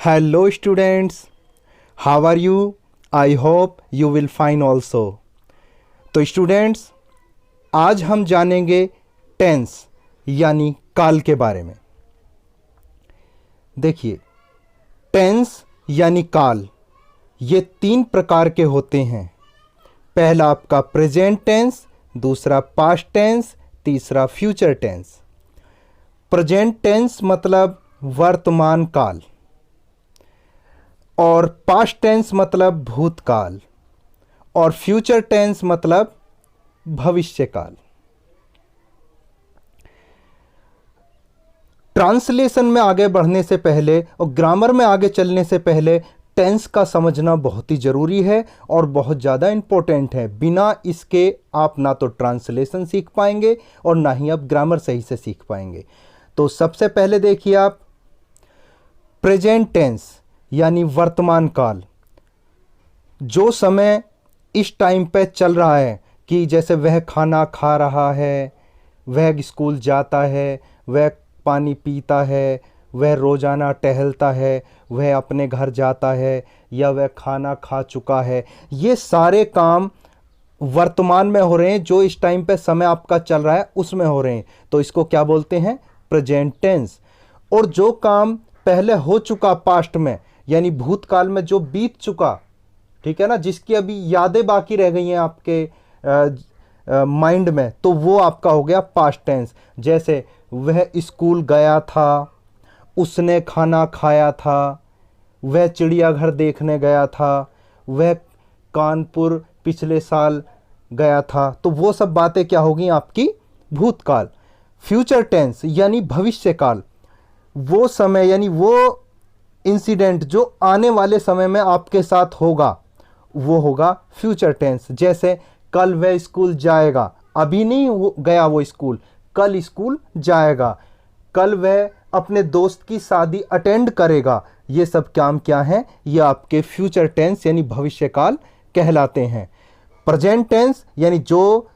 Hello students, how are you? I hope you will fine also. तो students, आज हम जानेंगे टेंस यानी काल के बारे में। देखिए, टेंस यानी काल ये 3 प्रकार के होते हैं। पहला आपका प्रेजेंट टेंस, दूसरा पास्ट टेंस, तीसरा फ्यूचर टेंस। प्रेजेंट टेंस मतलब वर्तमान काल और पास्ट टेंस मतलब भूतकाल और फ्यूचर टेंस मतलब भविष्यकाल। ट्रांसलेशन में आगे बढ़ने से पहले और ग्रामर में आगे चलने से पहले टेंस का समझना बहुत ही ज़रूरी है और बहुत ज़्यादा इम्पोर्टेंट है। बिना इसके आप ना तो ट्रांसलेशन सीख पाएंगे और ना ही आप ग्रामर सही से सीख पाएंगे। तो सबसे पहले देखिए आप, प्रेजेंट टेंस यानी वर्तमान काल, जो समय इस टाइम पे चल रहा है कि जैसे वह खाना खा रहा है, वह स्कूल जाता है, वह पानी पीता है, वह रोज़ाना टहलता है, वह अपने घर जाता है या वह खाना खा चुका है। ये सारे काम वर्तमान में हो रहे हैं, जो इस टाइम पे समय आपका चल रहा है उसमें हो रहे हैं। तो इसको क्या बोलते हैं? Present tense. और जो काम पहले हो चुका पास्ट में यानी भूतकाल में जो बीत चुका, ठीक है ना, जिसकी अभी यादें बाकी रह गई हैं आपके माइंड में, तो वो आपका हो गया पास्ट टेंस। जैसे वह स्कूल गया था, उसने खाना खाया था, वह चिड़ियाघर देखने गया था, वह कानपुर पिछले साल गया था। तो वो सब बातें क्या होगी आपकी? भूतकाल। फ्यूचर टेंस यानी भविष्यकाल, वो समय यानी वो इंसिडेंट जो आने वाले समय में आपके साथ होगा, वो होगा फ्यूचर टेंस। जैसे कल वह स्कूल जाएगा, अभी नहीं गया वो स्कूल, कल स्कूल जाएगा। कल वह अपने दोस्त की शादी अटेंड करेगा। ये सब काम क्या हैं? ये आपके फ्यूचर टेंस यानी भविष्यकाल कहलाते हैं। प्रेजेंट टेंस यानी जो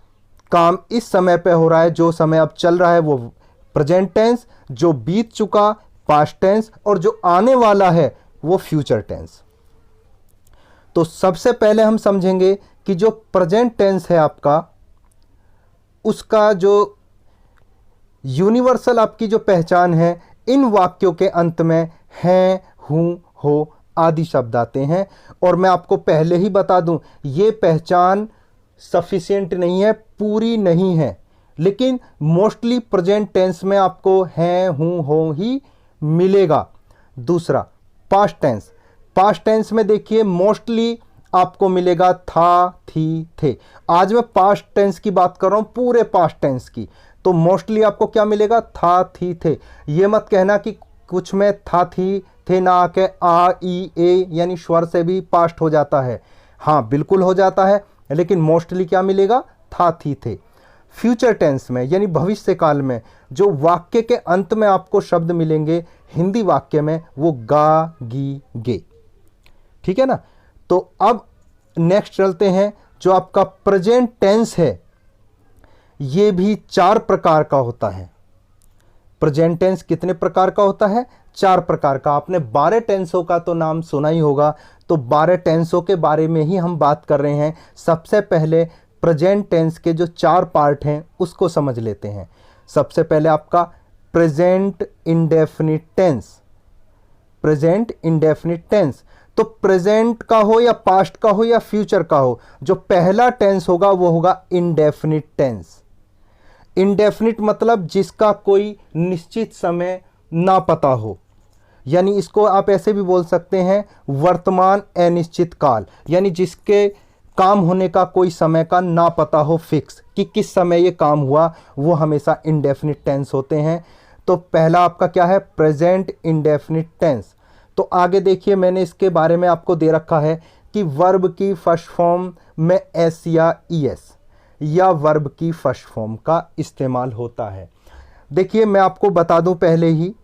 काम इस समय पे हो रहा है, जो समय अब चल रहा है, वो प्रेजेंट टेंस। जो बीत चुका पास्ट टेंस और जो आने वाला है वो फ्यूचर टेंस। तो सबसे पहले हम समझेंगे कि जो प्रेजेंट टेंस है आपका, उसका जो यूनिवर्सल आपकी जो पहचान है, इन वाक्यों के अंत में हैं, हूं, हो आदि शब्द आते हैं। और मैं आपको पहले ही बता दूं, ये पहचान सफिशिएंट नहीं है, पूरी नहीं है, लेकिन मोस्टली प्रेजेंट टेंस में आपको हैं, हूं, हो ही मिलेगा। दूसरा पास्ट टेंस। पास्ट टेंस में देखिए मोस्टली आपको मिलेगा था, थी, थे। आज मैं पास्ट टेंस की बात कर रहा हूं, पूरे पास्ट टेंस की। तो मोस्टली आपको क्या मिलेगा? था, थी, थे। ये मत कहना कि कुछ में था, थी, थे ना आके आ, ई, ए यानी स्वर से भी पास्ट हो जाता है। हाँ, बिल्कुल हो जाता है, लेकिन मोस्टली क्या मिलेगा? था, थी, थे। फ्यूचर टेंस में यानी भविष्य काल में जो वाक्य के अंत में आपको शब्द मिलेंगे हिंदी वाक्य में, वो गा, गी, गे। ठीक है ना? तो अब नेक्स्ट चलते हैं। जो आपका प्रेजेंट टेंस है, ये भी 4 प्रकार का होता है। प्रेजेंट टेंस कितने प्रकार का होता है? 4 प्रकार का। आपने 12 टेंसों का तो नाम सुना ही होगा, तो 12 टेंसों के बारे में ही हम बात कर रहे हैं। सबसे पहले प्रेजेंट टेंस के जो 4 पार्ट हैं उसको समझ लेते हैं। सबसे पहले आपका present indefinite tense. Present indefinite tense, तो प्रेजेंट का हो या पास्ट का हो या फ्यूचर का हो, जो पहला टेंस होगा वो होगा इंडेफिनिट टेंस। इंडेफिनिट मतलब जिसका कोई निश्चित समय ना पता हो, यानी इसको आप ऐसे भी बोल सकते हैं वर्तमान अनिश्चित काल, यानी जिसके काम होने का कोई समय का ना पता हो फिक्स कि किस समय ये काम हुआ, वो हमेशा इंडेफिनिट टेंस होते हैं। तो पहला आपका क्या है? Present indefinite tense. तो आगे देखिए, मैंने इसके बारे में आपको दे रखा है कि वर्ब की फर्स्ट फॉर्म में एस या ईएस या वर्ब की फर्स्ट फॉर्म का इस्तेमाल होता है। देखिए, मैं आपको बता दूं पहले ही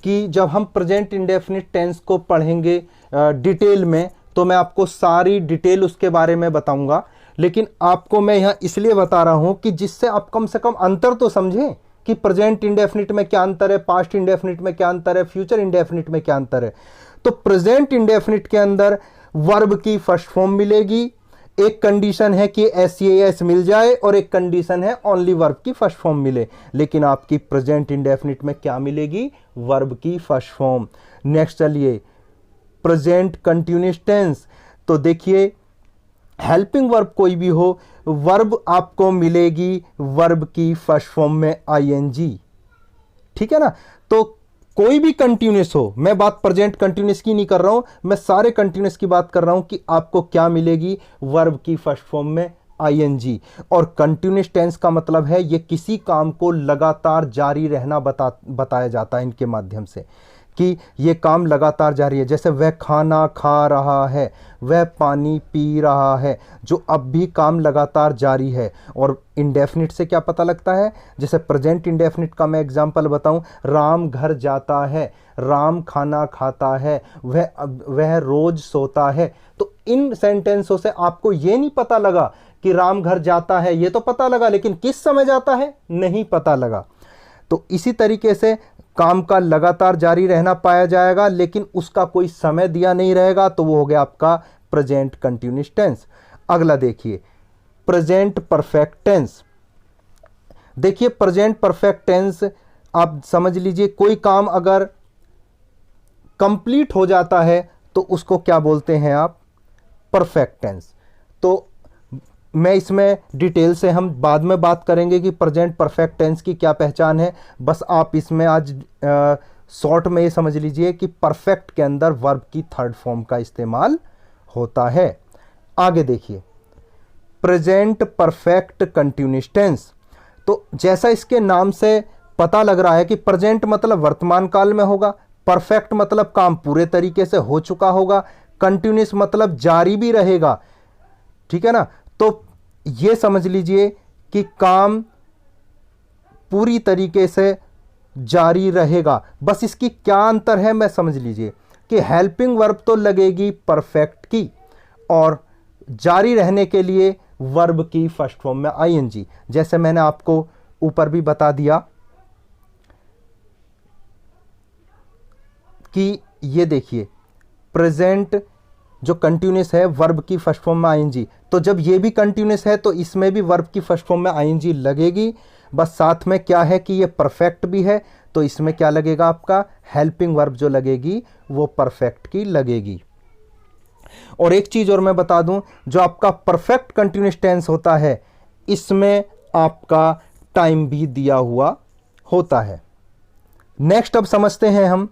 कि जब हम प्रेजेंट इंडेफिनिट टेंस को पढ़ेंगे डिटेल में, तो मैं आपको सारी डिटेल उसके बारे में बताऊंगा, लेकिन आपको मैं यहाँ इसलिए बता रहा हूँ कि जिससे आप कम से कम अंतर तो समझें कि प्रेजेंट इंडेफिनिट में क्या अंतर है, पास्ट इंडेफिनिट में क्या अंतर है, फ्यूचर इंडेफिनिट में क्या अंतर है। तो प्रेजेंट इंडेफिनिट के अंदर वर्ब की फर्स्ट फॉर्म मिलेगी, एक कंडीशन है कि एस मिल जाए और एक कंडीशन है ओनली वर्ब की फर्स्ट फॉर्म मिले। लेकिन आपकी प्रेजेंट इंडेफिनिट में क्या मिलेगी, वर्ब की फर्स्ट फॉर्म। नेक्स्ट चलिए प्रेजेंट कंटिन्यूअस टेंस। तो देखिए हेल्पिंग वर्ब कोई भी हो, वर्ब आपको मिलेगी वर्ब की फर्स्ट फॉर्म में आईएनजी, ठीक है ना। तो कोई भी कंटिन्यूअस हो, मैं बात प्रेजेंट कंटिन्यूअस की नहीं कर रहा हूं, मैं सारे कंटिन्यूअस की बात कर रहा हूं कि आपको क्या मिलेगी, वर्ब की फर्स्ट फॉर्म में आईएनजी। और कंटिन्यूअस टेंस का मतलब है ये किसी काम को लगातार जारी रहना बताया जाता है इनके माध्यम से, कि ये काम लगातार जारी है। जैसे वह खाना खा रहा है, वह पानी पी रहा है, जो अब भी काम लगातार जारी है। और इंडेफिनिट से क्या पता लगता है, जैसे प्रेजेंट इंडेफिनिट का मैं एग्जांपल बताऊं, राम घर जाता है, राम खाना खाता है, वह रोज सोता है। तो इन सेंटेंसों से आपको ये नहीं पता लगा कि राम घर जाता है, ये तो पता लगा, लेकिन किस समय जाता है नहीं पता लगा। तो इसी तरीके से काम का लगातार जारी रहना पाया जाएगा, लेकिन उसका कोई समय दिया नहीं रहेगा, तो वो हो गया आपका प्रेजेंट कंटिन्यूअस टेंस। अगला देखिए प्रेजेंट परफेक्ट टेंस। देखिए प्रेजेंट परफेक्ट टेंस आप समझ लीजिए, कोई काम अगर कंप्लीट हो जाता है तो उसको क्या बोलते हैं आप, परफेक्ट टेंस। तो मैं इसमें डिटेल से हम बाद में बात करेंगे कि प्रेजेंट परफेक्ट टेंस की क्या पहचान है। बस आप इसमें आज शॉर्ट में ये समझ लीजिए कि परफेक्ट के अंदर वर्ब की थर्ड फॉर्म का इस्तेमाल होता है। आगे देखिए प्रेजेंट परफेक्ट कंटिन्यूअस टेंस। तो जैसा इसके नाम से पता लग रहा है कि प्रेजेंट मतलब वर्तमान काल में होगा, परफेक्ट मतलब काम पूरे तरीके से हो चुका होगा, कंटिन्यूअस मतलब जारी भी रहेगा, ठीक है ना। तो ये समझ लीजिए कि काम पूरी तरीके से जारी रहेगा। बस इसकी क्या अंतर है मैं समझ लीजिए कि हेल्पिंग वर्ब तो लगेगी परफेक्ट की, और जारी रहने के लिए वर्ब की फर्स्ट फॉर्म में आईएनजी। जैसे मैंने आपको ऊपर भी बता दिया कि ये देखिए प्रेजेंट जो कंटिन्यूअस है वर्ब की फर्स्ट फॉर्म में आईएनजी, तो जब ये भी कंटिन्यूअस है तो इसमें भी वर्ब की फर्स्ट फॉर्म में आईएनजी लगेगी। बस साथ में क्या है कि ये परफेक्ट भी है, तो इसमें क्या लगेगा आपका, हेल्पिंग वर्ब जो लगेगी वो परफेक्ट की लगेगी। और एक चीज और मैं बता दूं, जो आपका परफेक्ट कंटिन्यूअस टेंस होता है इसमें आपका टाइम भी दिया हुआ होता है। नेक्स्ट अब समझते हैं हम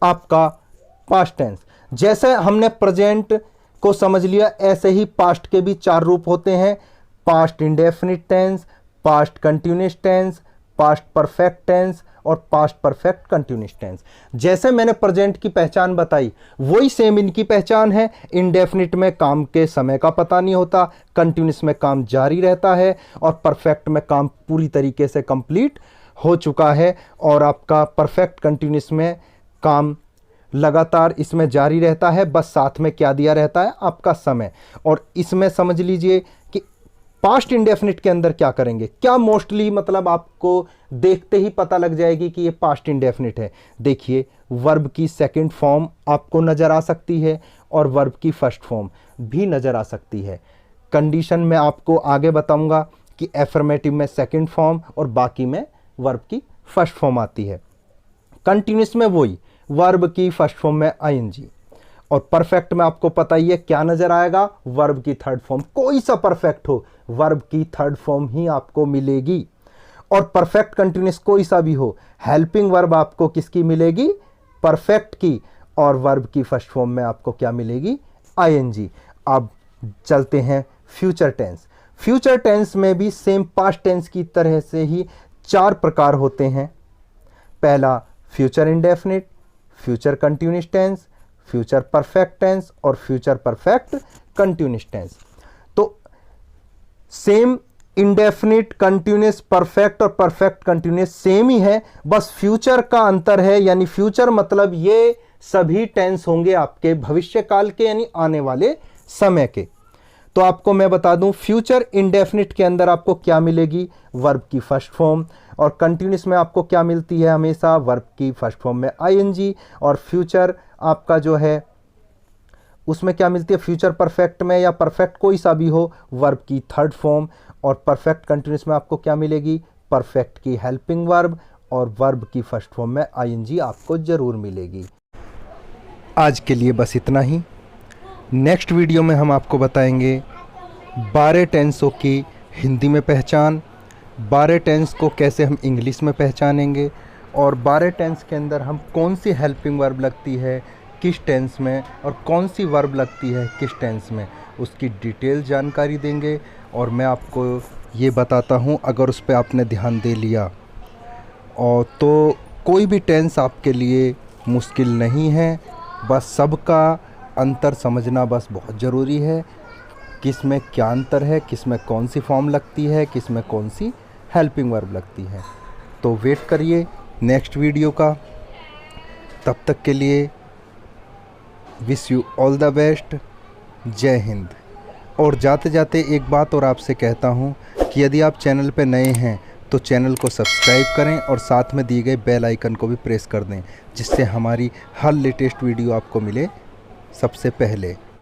आपका पास्ट टेंस। जैसे हमने प्रेजेंट को समझ लिया, ऐसे ही पास्ट के भी चार रूप होते हैं, past indefinite tense, past continuous tense, past perfect tense और पास्ट परफेक्ट कंटिन्यूअस टेंस। जैसे मैंने प्रेजेंट की पहचान बताई वही सेम इनकी पहचान है। इंडेफिनिट में काम के समय का पता नहीं होता, कंटिन्यूअस में काम जारी रहता है और परफेक्ट में काम पूरी तरीके से कंप्लीट हो चुका है। और आपका परफेक्ट कंटिन्यूअस में काम लगातार इसमें जारी रहता है, बस साथ में क्या दिया रहता है, आपका समय। और इसमें समझ लीजिए कि पास्ट इंडेफिनिट के अंदर क्या करेंगे, क्या मोस्टली मतलब आपको देखते ही पता लग जाएगी कि ये पास्ट इंडेफिनिट है। देखिए वर्ब की सेकंड फॉर्म आपको नज़र आ सकती है और वर्ब की फर्स्ट फॉर्म भी नज़र आ सकती है। कंडीशन में आपको आगे बताऊंगा कि एफर्मेटिव में सेकंड फॉर्म और बाकी में वर्ब की फर्स्ट फॉर्म आती है। कंटिन्यूअस में वही वर्ब की फर्स्ट फॉर्म में आईएनजी, और परफेक्ट में आपको पता ही है क्या नजर आएगा, वर्ब की थर्ड फॉर्म। कोई सा परफेक्ट हो वर्ब की थर्ड फॉर्म ही आपको मिलेगी। और परफेक्ट कंटिन्यूअस कोई सा भी हो, हेल्पिंग वर्ब आपको किसकी मिलेगी, परफेक्ट की, और वर्ब की फर्स्ट फॉर्म में आपको क्या मिलेगी, आईएनजी। अब चलते हैं फ्यूचर टेंस। फ्यूचर टेंस में भी सेम पास्ट टेंस की तरह से ही चार प्रकार होते हैं। पहला future indefinite, future continuous tense, future perfect tense और फ्यूचर परफेक्ट कंटिन्यूअस टेंस। तो सेम इंडेफिनिट, कंटिन्यूअस, परफेक्ट और परफेक्ट कंटिन्यूअस सेम ही है, बस फ्यूचर का अंतर है। यानी फ्यूचर मतलब ये सभी टेंस होंगे आपके भविष्य काल के, यानी आने वाले समय के। तो आपको मैं बता दूं, फ्यूचर इंडेफिनिट के अंदर आपको क्या मिलेगी, वर्ब की फर्स्ट फॉर्म, और कंटिन्यूस में आपको क्या मिलती है, हमेशा वर्ब की फर्स्ट फॉर्म में आईएनजी, और फ्यूचर आपका जो है उसमें क्या मिलती है, फ्यूचर परफेक्ट में या परफेक्ट कोई सा भी हो, वर्ब की थर्ड फॉर्म, और परफेक्ट कंटिन्यूस में आपको क्या मिलेगी, परफेक्ट की हेल्पिंग वर्ब, और वर्ब की फर्स्ट फॉर्म में आईएनजी आपको ज़रूर मिलेगी। आज के लिए बस इतना ही। नेक्स्ट वीडियो में हम आपको बताएंगे 12 टेंसों की हिंदी में पहचान, 12 टेंस को कैसे हम इंग्लिश में पहचानेंगे, और 12 टेंस के अंदर हम कौन सी हेल्पिंग वर्ब लगती है किस टेंस में, और कौन सी वर्ब लगती है किस टेंस में, उसकी डिटेल जानकारी देंगे। और मैं आपको ये बताता हूँ, अगर उस पर आपने ध्यान दे लिया और तो कोई भी टेंस आपके लिए मुश्किल नहीं है, बस सबका अंतर समझना बस बहुत ज़रूरी है, किस में क्या अंतर है, किस में कौन सी फॉर्म लगती है, किस में कौन सी हेल्पिंग वर्ब लगती है। तो वेट करिए नेक्स्ट वीडियो का। तब तक के लिए wish you all the best. जय हिंद। और जाते जाते एक बात और आपसे कहता हूँ कि यदि आप चैनल पर नए हैं तो चैनल को सब्सक्राइब करें और साथ में दिए गए बेल आइकन को भी प्रेस कर दें, जिससे हमारी हर लेटेस्ट वीडियो आपको मिले सबसे पहले।